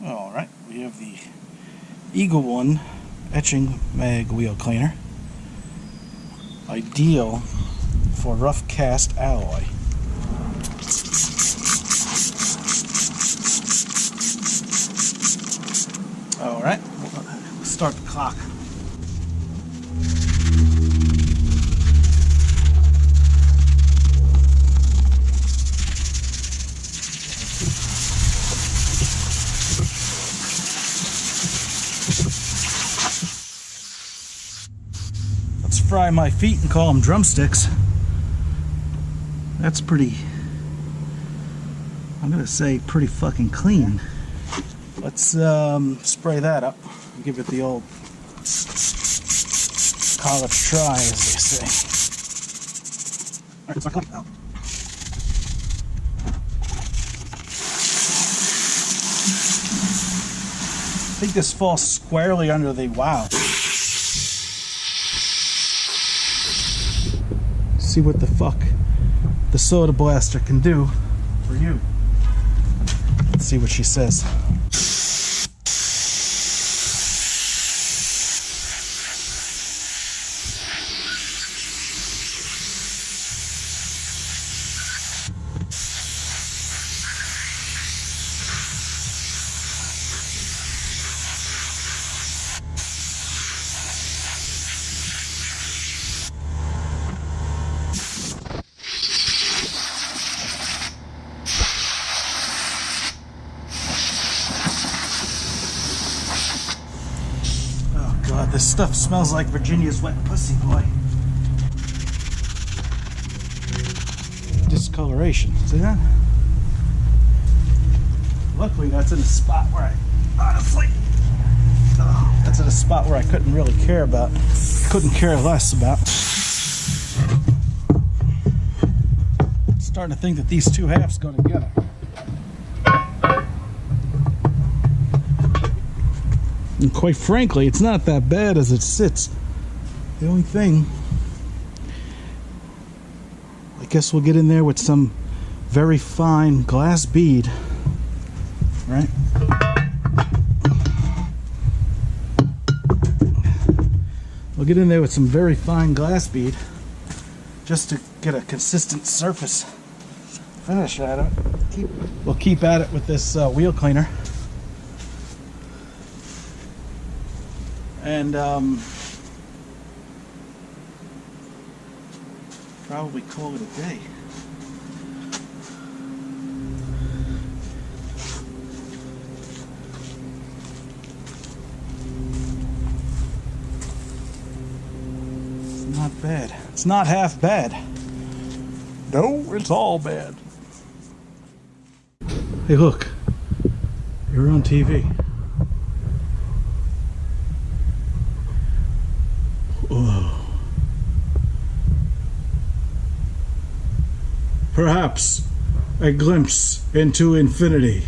Alright, we have the Eagle One Etching mag wheel cleaner. Ideal for rough cast alloy. Alright, we'll start the clock. Let's fry my feet and call them drumsticks. That's pretty, I'm gonna say pretty fucking clean. Let's spray that up and give it the old college try, as they say. Alright, start cleaning out. I think this falls squarely under the wow. See what the fuck the soda blaster can do for you. Let's see what she says. This stuff smells like Virginia's wet pussy, boy. Discoloration, see that? Luckily that's in a spot where I honestly, that's in a spot where I couldn't really care about, couldn't care less about. Starting to think that these two halves go together. And quite frankly, it's not that bad as it sits. The only thing, I guess we'll get in there with some very fine glass bead, right? We'll get in there with some very fine glass bead just to get a consistent surface finish out of it. We'll keep at it with this wheel cleaner. And probably call it a day. It's not bad. It's not half bad. No, it's all bad. Hey, look. You're on TV. Oh. Perhaps a glimpse into infinity.